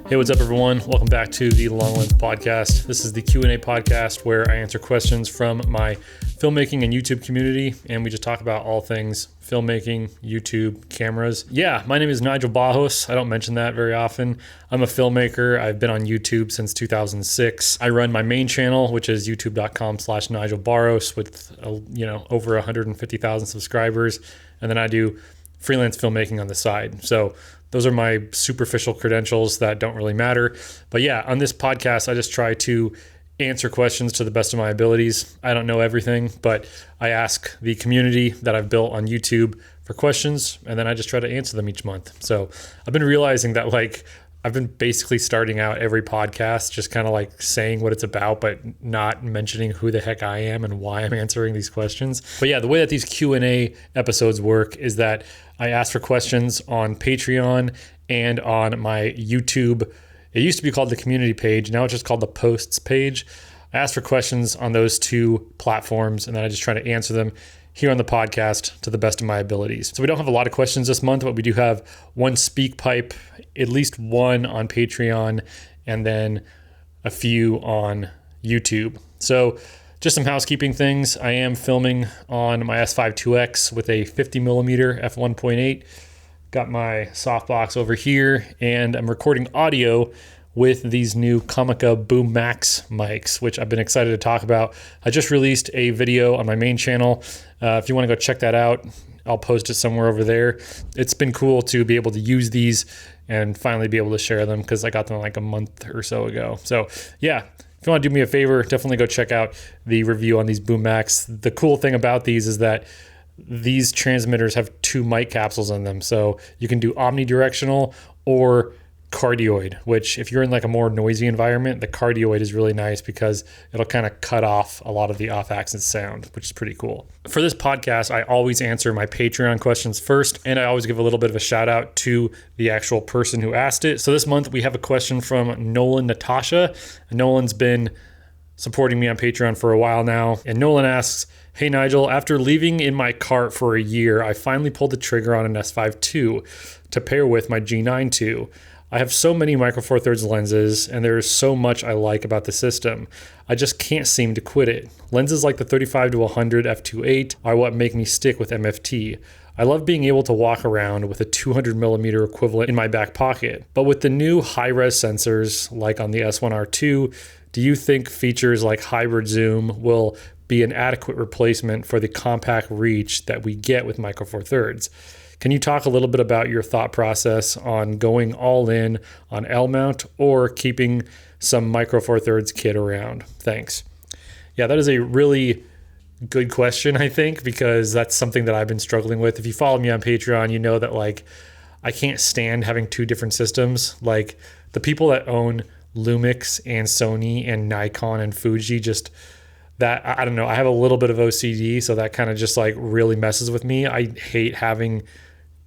Hey, what's up, everyone? Welcome back to the Long Lens Podcast. This is the Q&A podcast where I answer questions from my filmmaking and YouTube community, and we just talk about all things filmmaking, YouTube, cameras. Yeah, my name is Nigel Bajos. I don't mention that very often. I'm a filmmaker. I've been on YouTube since 2006. I run my main channel, which is youtube.com/Nigel Bajos with over 150,000 subscribers, and then I do freelance filmmaking on the side. So those are my superficial credentials that don't really matter. But yeah, on this podcast, I just try to answer questions to the best of my abilities. I don't know everything, but I ask the community that I've built on YouTube for questions, and then I just try to answer them each month. So I've been realizing that I've been basically starting out every podcast just kind of saying what it's about, but not mentioning who the heck I am and why I'm answering these questions. But yeah, the way that these Q&A episodes work is that I ask for questions on Patreon and on my YouTube. It used to be called the community page. Now it's just called the posts page. I ask for questions on those two platforms, and then I just try to answer them here on the podcast to the best of my abilities. So we don't have a lot of questions this month, but we do have one speak pipe, at least one on Patreon, and then a few on YouTube. So just some housekeeping things. I am filming on my S5 II with a 50mm f1.8. Got my softbox over here, and I'm recording audio with these new Comica Boom Max mics, which I've been excited to talk about. I just released a video on my main channel. If you want to go check that out, I'll post it somewhere over there. It's been cool to be able to use these and finally be able to share them because I got them a month or so ago. So yeah, if you want to do me a favor, definitely go check out the review on these Boom Max. The cool thing about these is that these transmitters have two mic capsules in them. So you can do omnidirectional or cardioid, which if you're in a more noisy environment, the cardioid is really nice because it'll kind of cut off a lot of the off-axis sound, which is pretty cool. For this podcast, I always answer my Patreon questions first, and I always give a little bit of a shout out to the actual person who asked it. So this month we have a question from Nolan Natasha. Nolan's been supporting me on Patreon for a while now, and Nolan asks, "Hey Nigel, after leaving in my cart for a year, I finally pulled the trigger on an S5 II to pair with my G9 II. I have so many Micro Four Thirds lenses, and there is so much I like about the system. I just can't seem to quit it. Lenses like the 35-100 f2.8 are what make me stick with MFT. I love being able to walk around with a 200mm equivalent in my back pocket. But with the new high-res sensors, like on the S1R2, do you think features like hybrid zoom will be an adequate replacement for the compact reach that we get with Micro Four Thirds? Can you talk a little bit about your thought process on going all in on L mount or keeping some Micro Four Thirds kit around? Thanks." Yeah, that is a really good question, I think, because that's something that I've been struggling with. If you follow me on Patreon, you know that I can't stand having two different systems. The people that own Lumix and Sony and Nikon and Fuji, just that, I don't know, I have a little bit of OCD, so that kind of just really messes with me. I hate having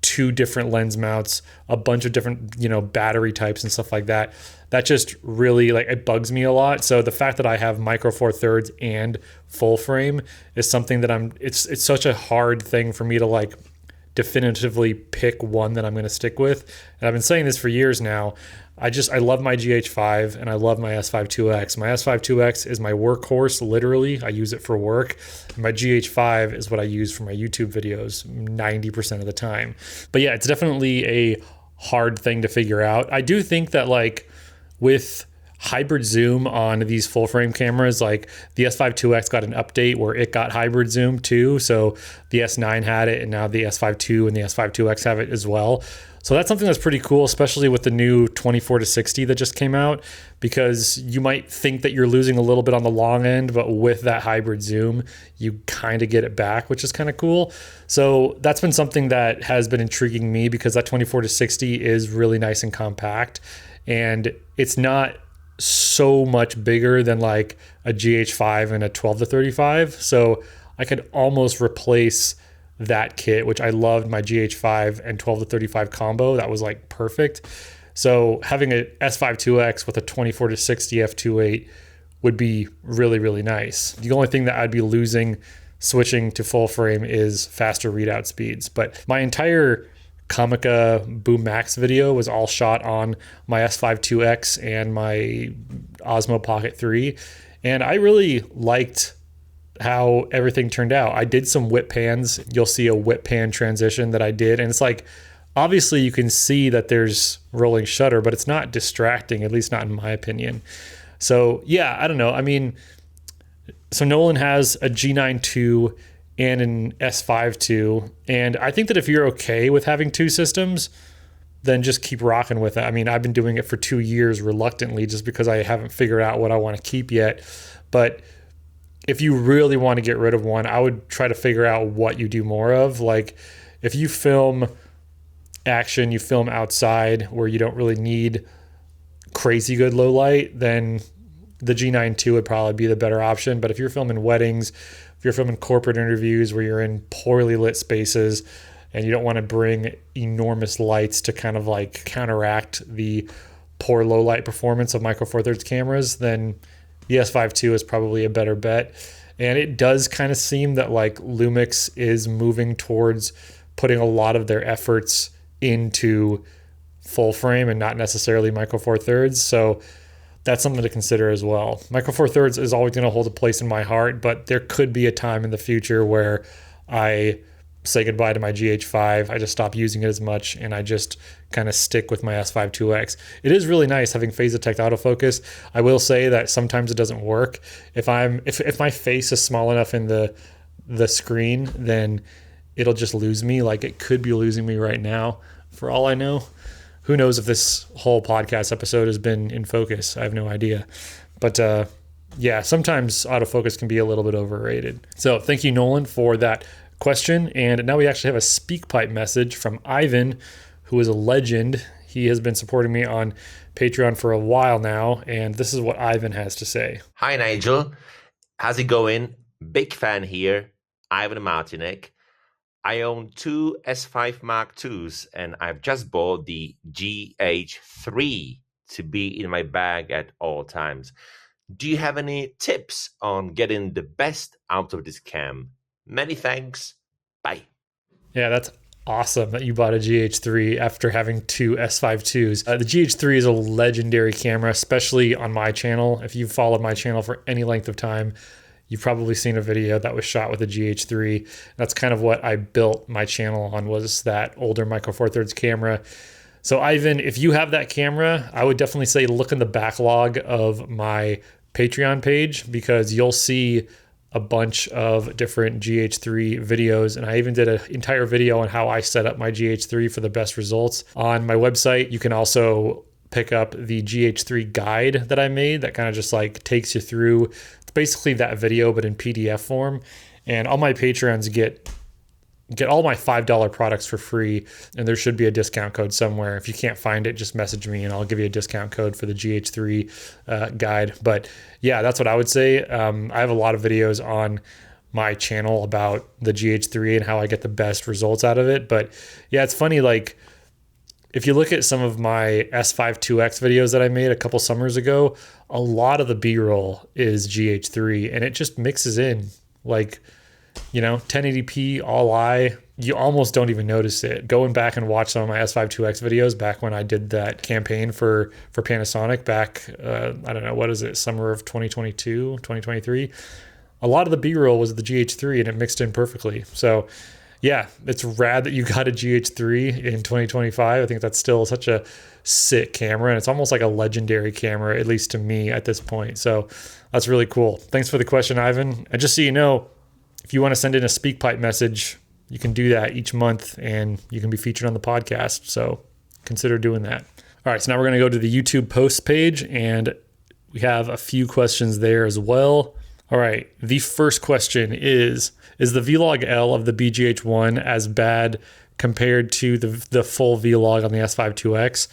two different lens mounts, a bunch of different, battery types and stuff like that. That just really it bugs me a lot. So the fact that I have Micro Four Thirds and full frame is something that it's such a hard thing for me to definitively pick one that I'm going to stick with. And I've been saying this for years now. I love my GH5 and I love my S5 IIX. My S5 IIX is my workhorse, literally. I use it for work. My GH5 is what I use for my YouTube videos 90% of the time. But yeah, it's definitely a hard thing to figure out. I do think that with hybrid zoom on these full frame cameras, the S5 IIX got an update where it got hybrid zoom too. So the S9 had it, and now the S5 II and the S5 IIX have it as well. So that's something that's pretty cool, especially with the new 24-60 that just came out, because you might think that you're losing a little bit on the long end, but with that hybrid zoom, you kind of get it back, which is kind of cool. So that's been something that has been intriguing me, because that 24-60 is really nice and compact, and it's not so much bigger than a GH5 and a 12-35. So I could almost replace that kit, which I loved my GH5 and 12-35 combo. That was perfect. So having a S5 IIX with a 24-60 f2.8 would be really, really nice. The only thing that I'd be losing switching to full frame is faster readout speeds. But my entire Comica Boom Max video was all shot on my S5 II and my Osmo Pocket 3. And I really liked how everything turned out. I did some whip pans. You'll see a whip pan transition that I did. And it's like, obviously you can see that there's rolling shutter, but it's not distracting, at least not in my opinion. So yeah, I don't know. I mean, so Nolan has a G9 II and an S5 II. And I think that if you're okay with having two systems, then just keep rocking with it. I mean, I've been doing it for 2 years reluctantly just because I haven't figured out what I want to keep yet. But if you really want to get rid of one, I would try to figure out what you do more of. Like if you film action, you film outside where you don't really need crazy good low light, then the G9 II would probably be the better option. But if you're filming weddings, if you're filming corporate interviews where you're in poorly lit spaces and you don't want to bring enormous lights to kind of like counteract the poor low light performance of Micro Four Thirds cameras, then the S5 II is probably a better bet. And it does kind of seem that like Lumix is moving towards putting a lot of their efforts into full frame and not necessarily Micro Four Thirds. So that's something to consider as well. Micro Four Thirds is always going to hold a place in my heart, but there could be a time in the future where I say goodbye to my GH5. I just stop using it as much and I just kind of stick with my S5 IIX. It is really nice having phase detect autofocus. I will say that sometimes it doesn't work. If my face is small enough in the screen, then it'll just lose me. Like it could be losing me right now for all I know. Who knows if this whole podcast episode has been in focus? I have no idea. But yeah, sometimes autofocus can be a little bit overrated. So thank you, Nolan, for that question. And now we actually have a SpeakPipe message from Ivan, who is a legend. He has been supporting me on Patreon for a while now. And this is what Ivan has to say. Hi, Nigel. How's it going? Big fan here. Ivan Martinek. I own two S5 Mark IIs, and I've just bought the GH3 to be in my bag at all times. Do you have any tips on getting the best out of this cam? Many thanks. Bye. Yeah, that's awesome that you bought a GH3 after having two S5 IIs. The GH3 is a legendary camera, especially on my channel. If you've followed my channel for any length of time, you've probably seen a video that was shot with a GH3. That's kind of what I built my channel on, was that older Micro Four Thirds camera. So Ivan, if you have that camera, I would definitely say look in the backlog of my Patreon page, because you'll see a bunch of different GH3 videos. And I even did an entire video on how I set up my GH3 for the best results. On my website, you can also pick up the GH3 guide that I made that kind of just like takes you through basically that video, but in PDF form. And all my Patreons get all my $5 products for free. And there should be a discount code somewhere. If you can't find it, just message me and I'll give you a discount code for the GH3 guide. But yeah, that's what I would say. I have a lot of videos on my channel about the GH3 and how I get the best results out of it. But yeah, it's funny, like if you look at some of my S5 IIX videos that I made a couple summers ago, a lot of the B-roll is GH3 and it just mixes in like, 1080p all eye. You almost don't even notice it. Going back and watch some of my S5 IIX videos back when I did that campaign for Panasonic back, I don't know, what is it, summer of 2022, 2023. A lot of the B-roll was the GH3 and it mixed in perfectly. So yeah, it's rad that you got a GH3 in 2025. I think that's still such a sick camera, and it's almost like a legendary camera, at least to me at this point. So that's really cool. Thanks for the question, Ivan. And just so you know, if you want to send in a SpeakPipe message, you can do that each month and you can be featured on the podcast. So consider doing that. All right, so now we're going to go to the YouTube posts page, and we have a few questions there as well. All right, the first question is the Vlog L of the BGH1 as bad compared to the full Vlog on the S5 IIX?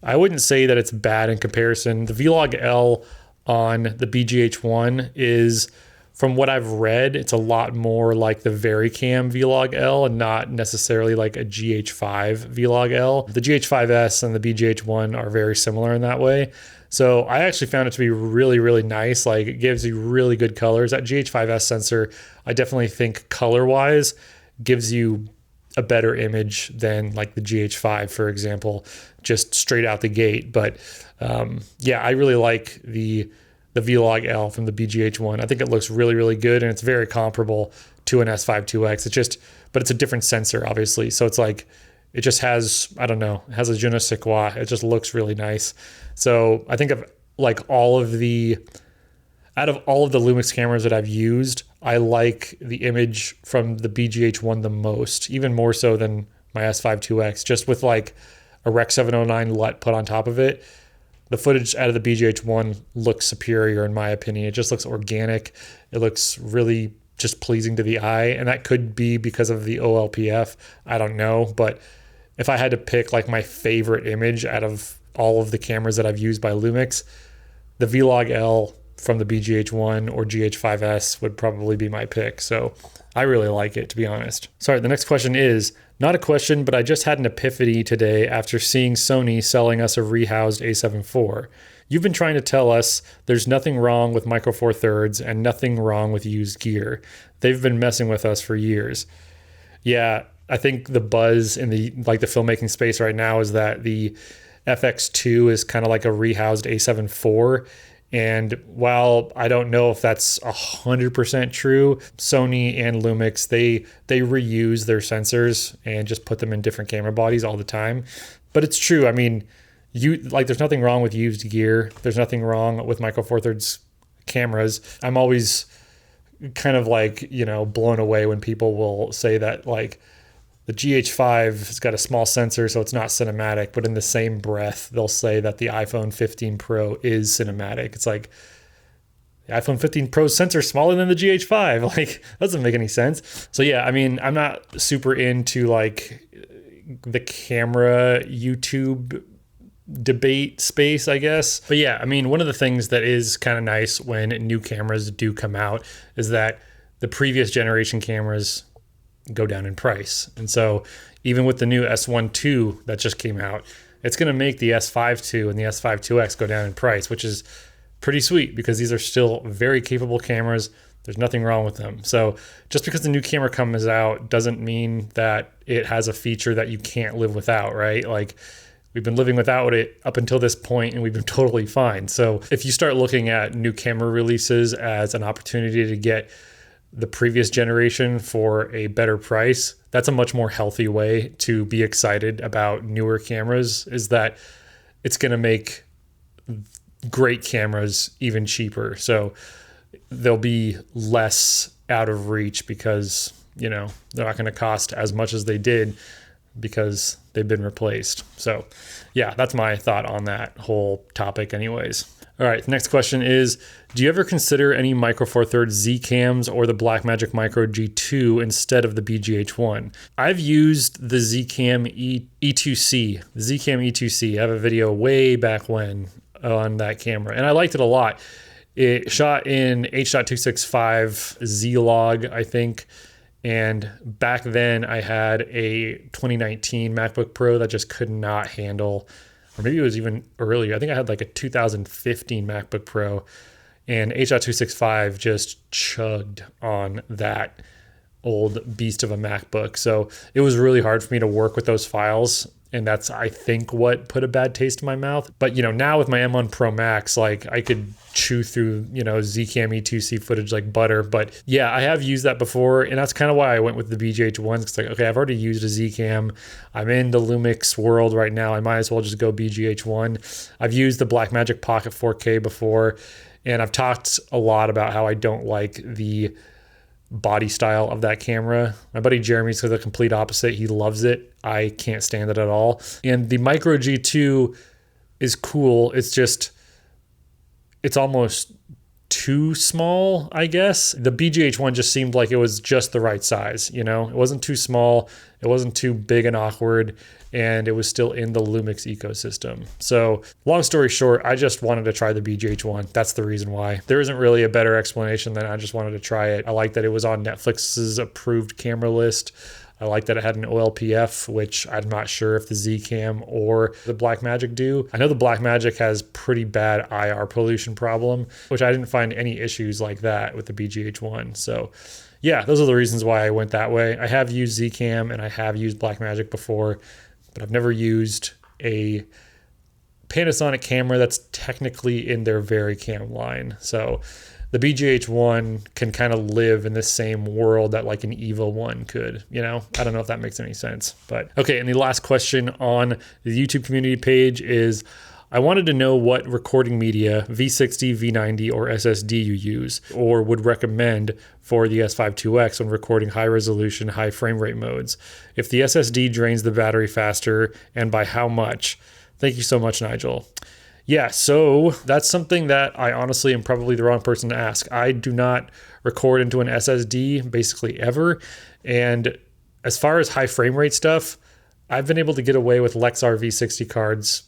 I wouldn't say that it's bad in comparison. The Vlog L on the BGH1 is from what I've read, it's a lot more like the VariCam Vlog L and not necessarily like a GH5 Vlog L. The GH5S and the BGH1 are very similar in that way. So I actually found it to be really, really nice. Like, it gives you really good colors. That GH5S sensor, I definitely think color-wise gives you a better image than like the GH5, for example, just straight out the gate. But yeah, I really like the Vlog L from the BGH1. I think it looks really, really good, and it's very comparable to an S5 IIX. But it's a different sensor, obviously. So it's like, it just has, I don't know, it has a je ne sais quoi. It just looks really nice. So I think of like out of all of the Lumix cameras that I've used, I like the image from the BGH1 the most, even more so than my S5 IIX, just with like a Rec 709 LUT put on top of it. The footage out of the BGH1 looks superior in my opinion. It just looks organic. It looks really just pleasing to the eye. And that could be because of the OLPF. I don't know. But if I had to pick like my favorite image out of all of the cameras that I've used by Lumix, the Vlog L from the BGH1 or GH5S would probably be my pick. So I really like it, to be honest. Sorry, the next question is not a question, but I just had an epiphany today after seeing Sony selling us a rehoused A7 IV. You've been trying to tell us there's nothing wrong with Micro Four Thirds and nothing wrong with used gear. They've been messing with us for years. Yeah, I think the buzz in the filmmaking space right now is that the FX2 is kind of like a rehoused A7 IV. And while I don't know if that's 100% true, Sony and Lumix, they reuse their sensors and just put them in different camera bodies all the time. But it's true. I mean, there's nothing wrong with used gear. There's nothing wrong with Micro Four Thirds cameras. I'm always kind of like, blown away when people will say that like the GH5 has got a small sensor, so it's not cinematic, but in the same breath, they'll say that the iPhone 15 Pro is cinematic. It's like, the iPhone 15 Pro's sensor is smaller than the GH5. Like, that doesn't make any sense. So yeah, I mean, I'm not super into like the camera YouTube debate space, I guess. But yeah, I mean, one of the things that is kind of nice when new cameras do come out is that the previous generation cameras go down in price. And so even with the new S1 II that just came out, it's going to make the S5 II and the S5 IIX go down in price, which is pretty sweet because these are still very capable cameras. There's nothing wrong with them. So just because the new camera comes out doesn't mean that it has a feature that you can't live without, right? Like, we've been living without it up until this point and we've been totally fine. So if you start looking at new camera releases as an opportunity to get the previous generation for a better price, that's a much more healthy way to be excited about newer cameras, is that it's going to make great cameras even cheaper. So they'll be less out of reach because, they're not going to cost as much as they did because they've been replaced. So yeah, that's my thought on that whole topic anyways. All right, the next question is, do you ever consider any Micro Four Thirds Z cams or the Blackmagic Micro G2 instead of the BGH1? I've used the Zcam E2C, the Zcam E2C. I have a video way back when on that camera, and I liked it a lot. It shot in H.265 Z-Log, I think, and back then I had a 2019 MacBook Pro that just could not handle, or maybe it was even earlier. I think I had like a 2015 MacBook Pro, and H.265 just chugged on that old beast of a MacBook. So it was really hard for me to work with those files. And that's, I think, what put a bad taste in my mouth. But, now with my M1 Pro Max, like, I could chew through, Zcam E2C footage like butter. But yeah, I have used that before. And that's kind of why I went with the BGH1s. It's like, okay, I've already used a Zcam. I'm in the Lumix world right now. I might as well just go BGH1. I've used the Blackmagic Pocket 4K before. And I've talked a lot about how I don't like the body style of that camera. My buddy Jeremy's the complete opposite. He loves it. I can't stand it at all. And the Micro G2 is cool. It's almost too small, I guess. The BGH1 just seemed like it was just the right size. It wasn't too small. It It wasn't too big and awkward, and it was still in the Lumix ecosystem. So long story short, I just wanted to try the BGH1. That's the reason why. There isn't really a better explanation than I just wanted to try it. I like that it was on Netflix's approved camera list. I like that it had an OLPF, which I'm not sure if the Zcam or the Blackmagic do. I know the Blackmagic has pretty bad IR pollution problem, which I didn't find any issues like that with the BGH1. So yeah, those are the reasons why I went that way. I have used Zcam and I have used Blackmagic before, but I've never used a Panasonic camera that's technically in their VariCam line. So the BGH1 can kind of live in the same world that like an EVO 1 could, I don't know if that makes any sense. But okay, and the last question on the YouTube community page is, I wanted to know what recording media, V60, V90, or SSD you use or would recommend for the S5 when recording high resolution, high frame rate modes. If the SSD drains the battery faster and by how much? Thank you so much, Nigel. Yeah, so that's something that I honestly am probably the wrong person to ask. I do not record into an SSD basically ever. And as far as high frame rate stuff, I've been able to get away with Lexar V60 cards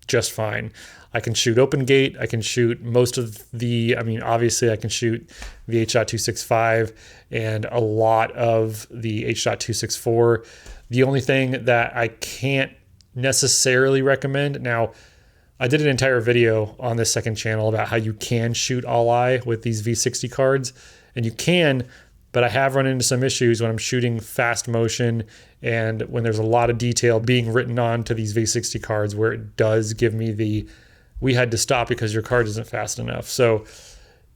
just fine. I can shoot OpenGate. I can shoot most of obviously I can shoot the H.265 and a lot of the H.264. The only thing that I can't necessarily recommend, now, I did an entire video on this second channel about how you can shoot all-I with these V60 cards, and you can, but I have run into some issues when I'm shooting fast motion and when there's a lot of detail being written onto these V60 cards where it does give me we had to stop because your card isn't fast enough. So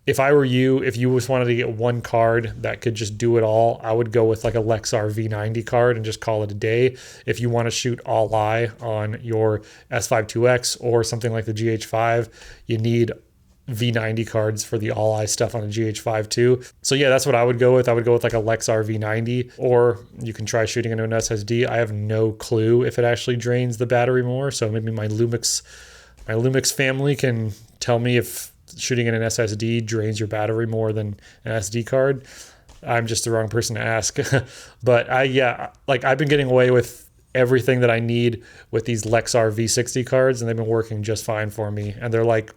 if I were you, if you just wanted to get one card that could just do it all, I would go with like a Lexar V90 card and just call it a day. If you want to shoot all-I on your S5 IIX or something like the GH5, you need V90 cards for the all-I stuff on a GH5 too. So yeah, that's what I would go with. I would go with like a Lexar V90, or you can try shooting into an SSD. I have no clue if it actually drains the battery more. So maybe my Lumix family can tell me if shooting in an SSD drains your battery more than an SD card. I'm just the wrong person to ask. But I've been getting away with everything that I need with these Lexar V60 cards, and they've been working just fine for me. And they're like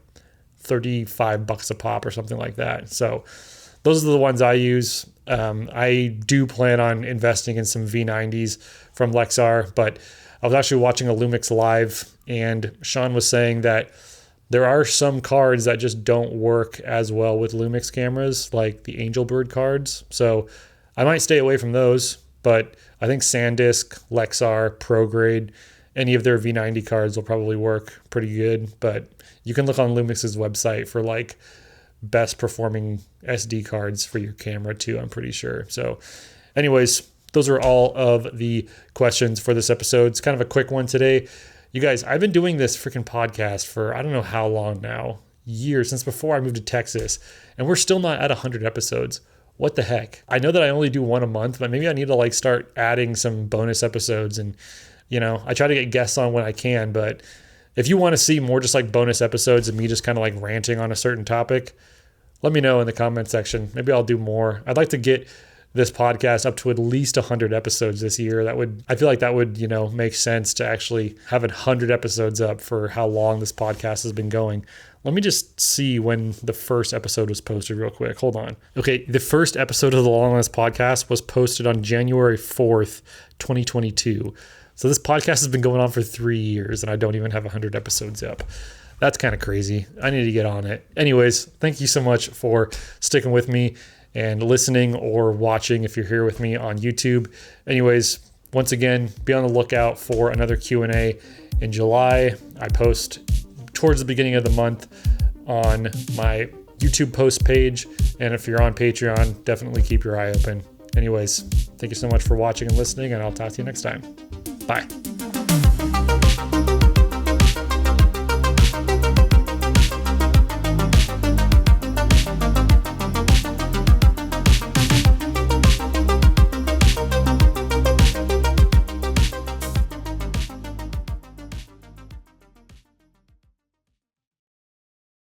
$35 a pop or something like that. So those are the ones I use. I do plan on investing in some V90s from Lexar, but I was actually watching a Lumix live, and Sean was saying that there are some cards that just don't work as well with Lumix cameras, like the Angelbird cards. So I might stay away from those, but I think SanDisk, Lexar, ProGrade, any of their V90 cards will probably work pretty good. But you can look on Lumix's website for like best performing SD cards for your camera too, I'm pretty sure. So anyways, those are all of the questions for this episode. It's kind of a quick one today. You guys, I've been doing this freaking podcast for I don't know how long now, years, since before I moved to Texas, and we're still not at 100 episodes. What the heck? I know that I only do one a month, but maybe I need to like start adding some bonus episodes, and I try to get guests on when I can, but if you want to see more just like bonus episodes of me just kind of like ranting on a certain topic, let me know in the comment section. Maybe I'll do more. I'd like to get this podcast up to at least 100 episodes this year. I feel like that would, make sense to actually have 100 episodes up for how long this podcast has been going. Let me just see when the first episode was posted real quick. Hold on. Okay, the first episode of the Long Last Podcast was posted on January 4th, 2022. So this podcast has been going on for 3 years, and I don't even have 100 episodes up. That's kind of crazy. I need to get on it. Anyways, thank you so much for sticking with me and listening or watching if you're here with me on YouTube. Anyways, once again, be on the lookout for another Q&A in July. I post towards the beginning of the month on my YouTube post page. And if you're on Patreon, definitely keep your eye open. Anyways, thank you so much for watching and listening, and I'll talk to you next time. Bye.